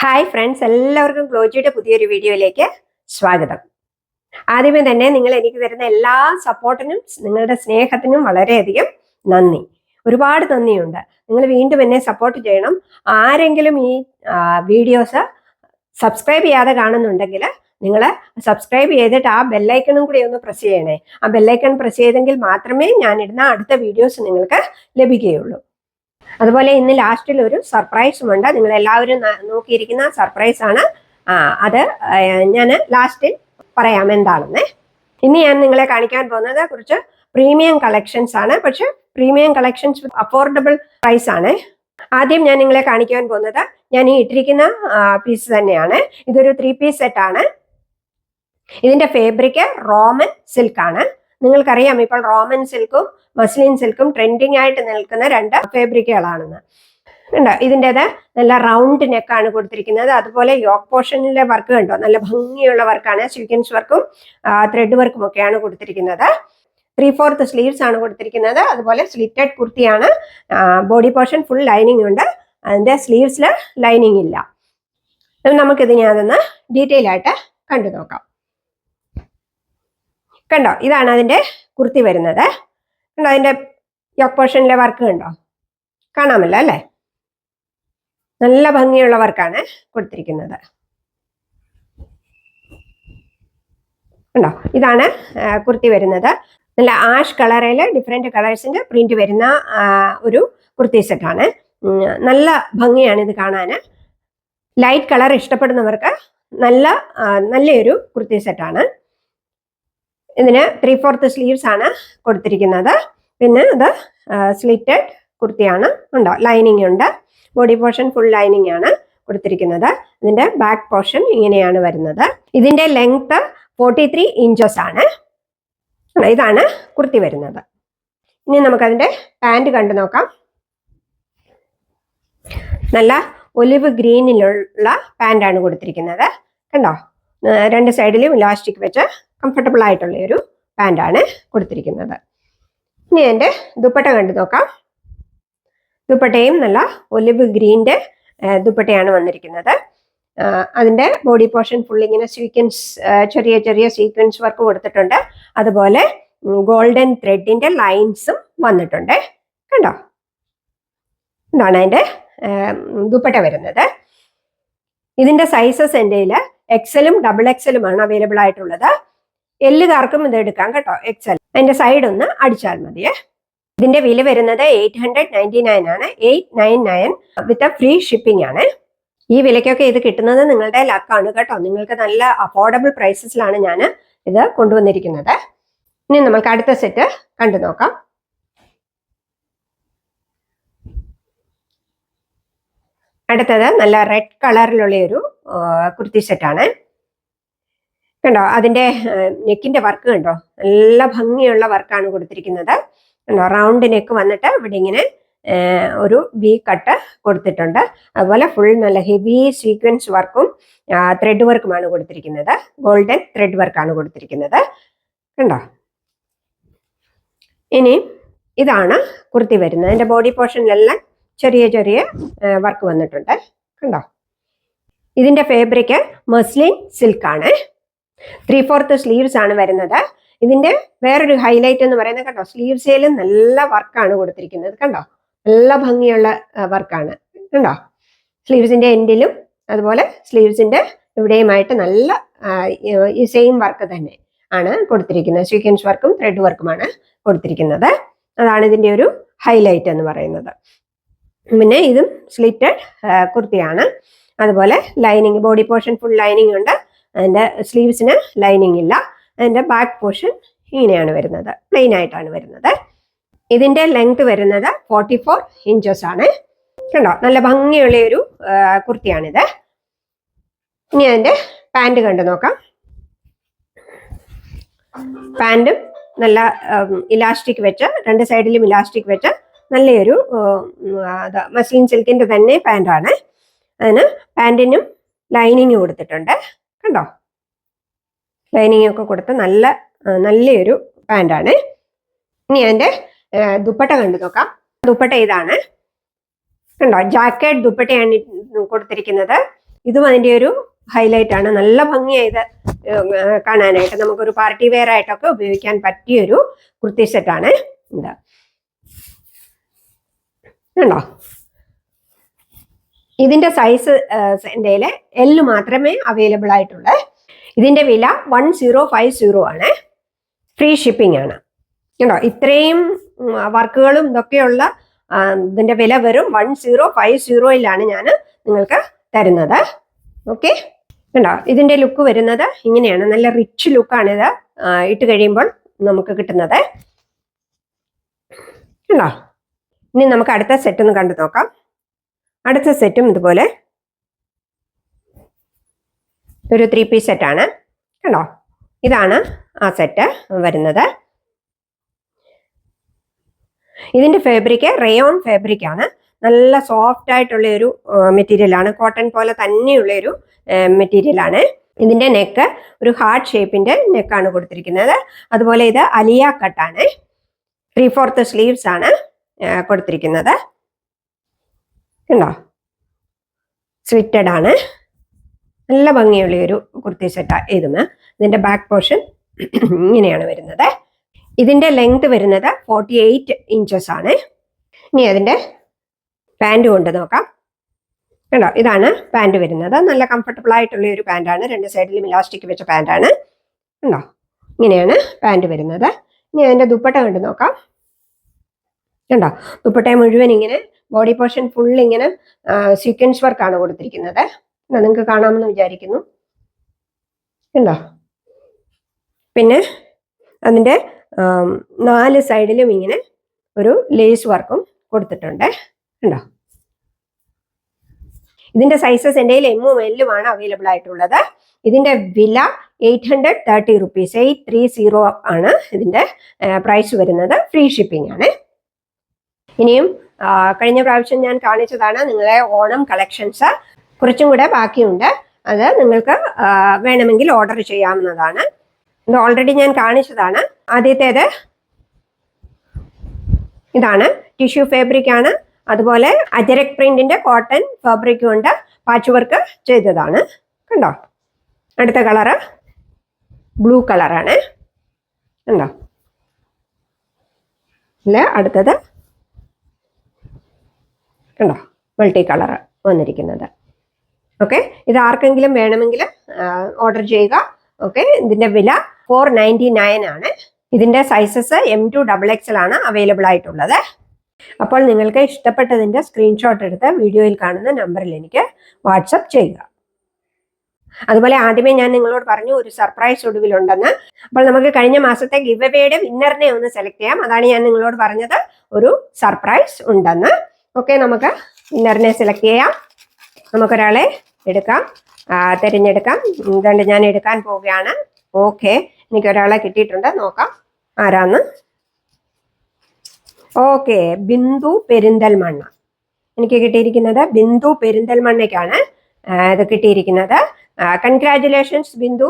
Hi friends, എല്ലാവർക്കും ഗ്ലോജിയുടെ പുതിയൊരു വീഡിയോയിലേക്ക് സ്വാഗതം. ആദ്യമേ തന്നെ നിങ്ങൾ എനിക്ക് തരുന്ന എല്ലാ സപ്പോർട്ടിനും നിങ്ങളുടെ സ്നേഹത്തിനും വളരെയധികം നന്ദി. ഒരുപാട് നന്ദിയുണ്ട്. നിങ്ങൾ വീണ്ടും എന്നെ സപ്പോർട്ട് ചെയ്യണം. ആരെങ്കിലും ഈ വീഡിയോസ് സബ്സ്ക്രൈബ് ചെയ്യാതെ കാണുന്നുണ്ടെങ്കിൽ നിങ്ങൾ സബ്സ്ക്രൈബ് ചെയ്തിട്ട് ആ ബെല്ലൈക്കണും കൂടി ഒന്ന് പ്രസ് ചെയ്യണേ. ആ ബെല്ലൈക്കൺ പ്രസ് ചെയ്തെങ്കിൽ മാത്രമേ ഞാനിടുന്ന അടുത്ത വീഡിയോസ് നിങ്ങൾക്ക് ലഭിക്കുകയുള്ളൂ. അതുപോലെ ഇന്ന് ലാസ്റ്റിൽ ഒരു സർപ്രൈസും ഉണ്ട്. നിങ്ങൾ എല്ലാവരും നോക്കിയിരിക്കുന്ന സർപ്രൈസ് ആണ്. അത് ഞാൻ ലാസ്റ്റിൽ പറയാം എന്താണെന്ന്. ഇനി ഞാൻ നിങ്ങളെ കാണിക്കാൻ പോകുന്നത് കുറച്ച് പ്രീമിയം കളക്ഷൻസ് ആണ്. പക്ഷെ പ്രീമിയം കളക്ഷൻസ് അഫോർഡബിൾ പ്രൈസ് ആണ്. ആദ്യം ഞാൻ നിങ്ങളെ കാണിക്കാൻ പോകുന്നത് ഞാൻ ഈ ഇട്ടിരിക്കുന്ന പീസ് തന്നെയാണ്. ഇതൊരു 3 പീസ് സെറ്റ് ആണ്. ഇതിന്റെ ഫാബ്രിക് റോമൻ സിൽക്ക് ആണ്. നിങ്ങൾക്കറിയാം ഇപ്പോൾ റോമൻ സിൽക്കും മസ്ലിൻ സിൽക്കും ട്രെൻഡിങ് ആയിട്ട് നിൽക്കുന്ന രണ്ട് ഫാബ്രിക്കുകളാണെന്ന്. ഉണ്ട്. ഇതിൻ്റെത് നല്ല റൗണ്ട് നെക്കാണ് കൊടുത്തിരിക്കുന്നത്. അതുപോലെ യോക്ക് പോർഷനിലെ വർക്ക് കണ്ടോ, നല്ല ഭംഗിയുള്ള വർക്കാണ്. സ്വീക്വൻസ് വർക്കും ത്രെഡ് വർക്കും ഒക്കെയാണ് കൊടുത്തിരിക്കുന്നത്. 3/4 സ്ലീവ്സ് ആണ് കൊടുത്തിരിക്കുന്നത്. അതുപോലെ സ്ലിറ്റഡ് കുർത്തിയാണ്. ബോഡി പോർഷൻ ഫുൾ ലൈനിങ് ഉണ്ട്. അതിന്റെ സ്ലീവ്സിൽ ലൈനിങ് ഇല്ല. നമുക്കിതിനെ അതൊന്ന് ഡീറ്റെയിൽ ആയിട്ട് കണ്ടു നോക്കാം. കണ്ടോ, ഇതാണ് അതിന്റെ കുർത്തി വരുന്നത്. കണ്ടോ, അതിന്റെ യോക്ക് പോർഷനിലെ വർക്ക് കണ്ടോ, കാണാമല്ലോ അല്ലേ? നല്ല ഭംഗിയുള്ള വർക്കാണ് കൊടുത്തിരിക്കുന്നത്. കണ്ടോ, ഇതാണ് കുർത്തി വരുന്നത്. നല്ല ആഷ് കളറിൽ ഡിഫറെന്റ് കളേഴ്സിന്റെ പ്രിന്റ് വരുന്ന ഒരു കുർത്തി സെറ്റാണ്. നല്ല ഭംഗിയാണ് ഇത് കാണാൻ. ലൈറ്റ് കളർ ഇഷ്ടപ്പെടുന്നവർക്ക് നല്ലൊരു കുർത്തി സെറ്റാണ്. ഇതിന് 3/4 സ്ലീവ്സ് ആണ് കൊടുത്തിരിക്കുന്നത്. പിന്നെ ഇത് സ്ലിറ്റഡ് കുർത്തിയാണ്. ഉണ്ടോ, ലൈനിങ് ഉണ്ട്. ബോഡി പോർഷൻ ഫുൾ ലൈനിങ് ആണ് കൊടുത്തിരിക്കുന്നത്. ഇതിന്റെ ബാക്ക് പോർഷൻ ഇങ്ങനെയാണ് വരുന്നത്. ഇതിന്റെ ലെങ്ത് 43 ഇഞ്ചസ് ആണ്. ഇതാണ് കുർത്തി വരുന്നത്. ഇനി നമുക്കതിന്റെ പാൻറ് കണ്ടു നോക്കാം. നല്ല ഒലിവ് ഗ്രീനിലുള്ള പാൻറ്റാണ് കൊടുത്തിരിക്കുന്നത്. കണ്ടോ, രണ്ട് സൈഡിലും ഇലാസ്റ്റിക് വെച്ച് കംഫർട്ടബിൾ ആയിട്ടുള്ള ഒരു പാൻറ്റാണ് കൊടുത്തിരിക്കുന്നത്. ഇനി എൻ്റെ ദുപ്പട്ട കണ്ടു നോക്കാം. ദുപ്പട്ടയും നല്ല ഒലിവ് ഗ്രീൻ്റെ ദുപ്പട്ടയാണ് വന്നിരിക്കുന്നത്. അതിൻ്റെ ബോഡി പോർഷൻ ഫുൾ ഇങ്ങനെ ചെറിയ ചെറിയ സീക്വൻസ് വർക്ക് കൊടുത്തിട്ടുണ്ട്. അതുപോലെ ഗോൾഡൻ ത്രെഡിൻ്റെ ലൈൻസും വന്നിട്ടുണ്ട്. കണ്ടോ, ഇതാണ് അതിൻ്റെ ദുപ്പട്ട വരുന്നത്. ഇതിൻ്റെ സൈസസ് എൻ്റെ കയ്യിൽ XL-ഉം XXL-ഉമാണ് അവൈലബിൾ ആയിട്ടുള്ളത്. എല്ലുകാർക്കും ഇത് എടുക്കാം കേട്ടോ, XL. അതിന്റെ സൈഡ് ഒന്ന് അടിച്ചാൽ മതിയേ. ഇതിന്റെ വില വരുന്നത് 899 ആണ്. 899 വിത്ത് ഫ്രീ ഷിപ്പിംഗ് ആണ്. ഈ വിലയ്ക്കൊക്കെ ഇത് കിട്ടുന്നത് നിങ്ങളുടെ ലക്കാണ് കേട്ടോ. നിങ്ങൾക്ക് നല്ല അഫോർഡബിൾ പ്രൈസസിലാണ് ഞാൻ ഇത് കൊണ്ടുവന്നിരിക്കുന്നത്. ഇനി നമുക്ക് അടുത്ത സെറ്റ് കണ്ടു നോക്കാം. അടുത്തത് നല്ല റെഡ് കളറിലുള്ള ഒരു കുർത്തി സെറ്റാണ്. കണ്ടോ, അതിന്റെ നെക്കിന്റെ വർക്ക് കണ്ടോ, നല്ല ഭംഗിയുള്ള വർക്കാണ് കൊടുത്തിരിക്കുന്നത്. കണ്ടോ, റൗണ്ട് നെക്ക് വന്നിട്ട് ഇവിടെ ഇങ്ങനെ ഒരു വി കട്ട് കൊടുത്തിട്ടുണ്ട്. അതുപോലെ ഫുൾ നല്ല ഹെവി സീക്വൻസ് വർക്കും ത്രെഡ് വർക്കുമാണ് കൊടുത്തിരിക്കുന്നത്. ഗോൾഡൻ ത്രെഡ് വർക്കാണ് കൊടുത്തിരിക്കുന്നത്. കണ്ടോ, ഇനി ഇതാണ് കുർത്തി വരുന്നത്. അതിന്റെ ബോഡി പോർഷനിലെല്ലാം ചെറിയ ചെറിയ വർക്ക് വന്നിട്ടുണ്ട്. കണ്ടോ, ഇതിന്റെ ഫാബ്രിക് മസ്ലിൻ സിൽക്ക് ആണ്. 3/4 സ്ലീവ്സ് ആണ് വരുന്നത്. ഇതിന്റെ വേറൊരു ഹൈലൈറ്റ് എന്ന് പറയുന്നത് കണ്ടോ, സ്ലീവ്സിലും നല്ല വർക്കാണ് കൊടുത്തിരിക്കുന്നത്. കണ്ടോ, നല്ല ഭംഗിയുള്ള വർക്കാണ്. കണ്ടോ, സ്ലീവ്സിന്റെ എൻഡിലും അതുപോലെ സ്ലീവ്സിന്റെ ഇവിടെയുമായിട്ട് നല്ല ഈ സെയിം വർക്ക് തന്നെ ആണ് കൊടുത്തിരിക്കുന്നത്. സ്വീക്വൻസ് വർക്കും ത്രെഡ് വർക്കുമാണ് കൊടുത്തിരിക്കുന്നത്. അതാണ് ഇതിന്റെ ഒരു ഹൈലൈറ്റ് എന്ന് പറയുന്നത്. പിന്നെ ഇതും സ്ലിറ്റഡ് കുർത്തിയാണ്. അതുപോലെ lining, body portion full lining ഉണ്ട്. അതിൻ്റെ സ്ലീവ്സിന് ലൈനിങ് ഇല്ല. അതിൻ്റെ ബാക്ക് പോർഷൻ ഇങ്ങനെയാണ് വരുന്നത്, പ്ലെയിൻ ആയിട്ടാണ് വരുന്നത്. ഇതിൻ്റെ ലെങ്ത് വരുന്നത് 44 ഇഞ്ചസ് ആണ്. കണ്ടോ, നല്ല ഭംഗിയുള്ള ഒരു കുർത്തിയാണിത്. ഇനി അതിൻ്റെ പാൻറ് കണ്ടു നോക്കാം. പാൻറ്റും നല്ല ഇലാസ്റ്റിക് വെച്ച്, രണ്ട് സൈഡിലും ഇലാസ്റ്റിക് വെച്ച് നല്ലൊരു മസ്ലിൻ സിൽക്കിൻ്റെ തന്നെ പാൻറ്റാണ്. അതിന് പാൻറ്റിനും ലൈനിങ് കൊടുത്തിട്ടുണ്ട്. കണ്ടോ, ലൈനിങ് ഒക്കെ കൊടുത്ത് നല്ലൊരു പാൻറ്റാണ്. ഇനി അതിൻ്റെ ദുപ്പട്ട കണ്ടു നോക്കാം. ദുപ്പട്ട ഇതാണ്. കണ്ടോ, ജാക്കറ്റ് ദുപ്പട്ടയാണ് കൊടുത്തിരിക്കുന്നത്. ഇതും അതിൻ്റെ ഒരു ഹൈലൈറ്റ് ആണ്. നല്ല ഭംഗിയായത് കാണാനായിട്ട്. നമുക്കൊരു പാർട്ടി വെയർ ആയിട്ടൊക്കെ ഉപയോഗിക്കാൻ പറ്റിയൊരു കുർത്തി സെറ്റാണ് ഇത്. ഉണ്ടോ? ഇതിന്റെ സൈസ് എൻ്റെ എല്ല് മാത്രമേ അവൈലബിൾ ആയിട്ടുള്ളൂ. ഇതിന്റെ വില 1050 ആണ്. ഫ്രീ ഷിപ്പിംഗ് ആണ്. കണ്ടോ? ഇത്രയും വർക്കുകളും ഇതൊക്കെയുള്ള ഇതിന്റെ വില വെറും 1050 ഞാൻ നിങ്ങൾക്ക് തരുന്നത്. ഓക്കെ, കണ്ടോ? ഇതിന്റെ ലുക്ക് വരുന്നത് ഇങ്ങനെയാണ്. നല്ല റിച്ച് ലുക്കാണിത് ഇട്ട് കഴിയുമ്പോൾ നമുക്ക് കിട്ടുന്നത്. കണ്ടോ? ഇനി നമുക്ക് അടുത്ത സെറ്റ് ഒന്ന് കണ്ടു നോക്കാം. അടുത്ത സെറ്റും ഇതുപോലെ ഒരു 3 പീസ് സെറ്റാണ്. കണ്ടോ? ഇതാണ് ആ സെറ്റ് വരുന്നത്. ഇതിന്റെ ഫാബ്രിക് റയോൺ ഫാബ്രിക് ആണ്. നല്ല സോഫ്റ്റ് ആയിട്ടുള്ള ഒരു മെറ്റീരിയൽ ആണ്. കോട്ടൺ പോലെ തന്നെയുള്ള ഒരു മെറ്റീരിയൽ ആണ്. ഇതിന്റെ നെക്ക് ഒരു ഹാർട്ട് ഷേപ്പിന്റെ നെക്കാണ് കൊടുത്തിരിക്കുന്നത്. അതുപോലെ ഇത് അലിയ കട്ടാണ്. 3/4 സ്ലീവ്സ് ആണ് കൊടുത്തിരിക്കുന്നത്. കണ്ടോ? സ്ലിറ്റഡ് ആണ്. നല്ല ഭംഗിയുള്ള ഒരു കുർത്തി സെറ്റാണ് ഇതും. ഇതിന്റെ ബാക്ക് പോർഷൻ ഇങ്ങനെയാണ് വരുന്നത്. ഇതിന്റെ ലെങ്ത് വരുന്നത് 48 ഇഞ്ചസ് ആണ്. ഇനി അതിന്റെ പാൻറ് കൊണ്ട് നോക്കാം. കണ്ടോ? ഇതാണ് പാൻറ് വരുന്നത്. നല്ല കംഫർട്ടബിൾ ആയിട്ടുള്ള ഒരു പാൻറ്റാണ്. 2 സൈഡിലും ഇലാസ്റ്റിക് വെച്ച പാൻറ്റാണ്. കണ്ടോ? ഇങ്ങനെയാണ് പാൻറ് വരുന്നത്. ഇനി അതിന്റെ ദുപ്പട്ട കണ്ട് നോക്കാം. കണ്ടോ? ദുപ്പട്ട മുഴുവൻ ഇങ്ങനെ ബോഡി പോർഷൻ ഫുൾ ഇങ്ങനെ സീക്വൻസ് വർക്കാണ് കൊടുത്തിരിക്കുന്നത്. നിങ്ങൾക്ക് കാണാമെന്ന് വിചാരിക്കുന്നു. കണ്ടോ? പിന്നെ അതിൻ്റെ 4 സൈഡിലും ഇങ്ങനെ ഒരു ലേസ് വർക്കും കൊടുത്തിട്ടുണ്ട്. കണ്ടോ? ഇതിന്റെ സൈസസ് എൻ്റെ എമ്മും എല്ലുമാണ് അവൈലബിൾ ആയിട്ടുള്ളത്. ഇതിന്റെ വില 830 റുപ്പീസ് 830 ആണ് ഇതിന്റെ പ്രൈസ് വരുന്നത്. ഫ്രീ ഷിപ്പിംഗ് ആണ്. ഇനിയും കഴിഞ്ഞ പ്രാവശ്യം ഞാൻ കാണിച്ചതാണ് നിങ്ങളെ ഓണം കളക്ഷൻസ്. കുറച്ചും കൂടെ ബാക്കിയുണ്ട്. അത് നിങ്ങൾക്ക് വേണമെങ്കിൽ ഓർഡർ ചെയ്യാവുന്നതാണ്. ഇത് ഓൾറെഡി ഞാൻ കാണിച്ചതാണ്. ആദ്യത്തേത് ഇതാണ്. ടിഷ്യൂ ഫാബ്രിക് ആണ്. അതുപോലെ അജരക് പ്രിന്റിന്റെ കോട്ടൺ ഫാബ്രിക് കൊണ്ട് പാച്ച് വർക്ക് ചെയ്തതാണ്. കണ്ടോ? അടുത്ത കളറ് ബ്ലൂ കളറാണ്. കണ്ടോ? അല്ല, അടുത്തത് കണ്ടോ? മൾട്ടി കളർ വന്നിരിക്കുന്നത്. ഓക്കെ, ഇത് ആർക്കെങ്കിലും വേണമെങ്കിൽ ഓർഡർ ചെയ്യുക. ഓക്കെ, ഇതിന്റെ വില 499 ആണ്. ഇതിന്റെ സൈസസ് M2 XXL ആണ് അവൈലബിൾ ആയിട്ടുള്ളത്. അപ്പോൾ നിങ്ങൾക്ക് ഇഷ്ടപ്പെട്ടതിന്റെ സ്ക്രീൻഷോട്ട് എടുത്ത് വീഡിയോയിൽ കാണുന്ന നമ്പറിൽ എനിക്ക് വാട്സപ്പ് ചെയ്യുക. അതുപോലെ ആദ്യമേ ഞാൻ നിങ്ങളോട് പറഞ്ഞു ഒരു സർപ്രൈസ് ഒടുവിലുണ്ടെന്ന്. അപ്പോൾ നമുക്ക് കഴിഞ്ഞ മാസത്തെ ഗിവ് അവേയുടെ വിന്നറിനെ ഒന്ന് സെലക്ട് ചെയ്യാം. അതാണ് ഞാൻ നിങ്ങളോട് പറഞ്ഞത്, ഒരു സർപ്രൈസ് ഉണ്ടെന്ന്. ഓക്കെ, നമുക്ക് വിന്നറിനെ സെലക്ട് ചെയ്യാം. നമുക്കൊരാളെ എടുക്കാം, തിരഞ്ഞെടുക്കാം. ഇതുകൊണ്ട് ഞാൻ എടുക്കാൻ പോവുകയാണ്. ഓക്കെ, എനിക്കൊരാളെ കിട്ടിയിട്ടുണ്ട്. നോക്കാം ആരാന്ന്. ഓക്കെ, ബിന്ദു പെരിന്തൽമണ്ണ. എനിക്ക് കിട്ടിയിരിക്കുന്നത് ബിന്ദു പെരിന്തൽമണ്ണയ്ക്കാണ് ഇത് കിട്ടിയിരിക്കുന്നത്. കൺഗ്രാറ്റുലേഷൻസ് ബിന്ദു.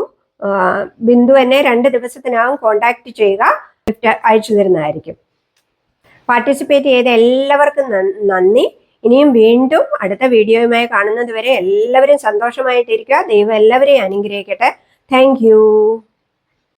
ബിന്ദു എന്നെ 2 ദിവസത്തിനകം കോണ്ടാക്ട് ചെയ്യുക. ഗിഫ്റ്റ് അയച്ചു തരുന്നതായിരിക്കും. പാർട്ടിസിപ്പേറ്റ് ചെയ്ത എല്ലാവർക്കും നന്ദി. ഇനിയും വീണ്ടും അടുത്ത വീഡിയോയുമായി കാണുന്നത് വരെ എല്ലാവരും സന്തോഷമായിട്ടിരിക്കുക. ദൈവം എല്ലാവരെയും അനുഗ്രഹിക്കട്ടെ. Thank you.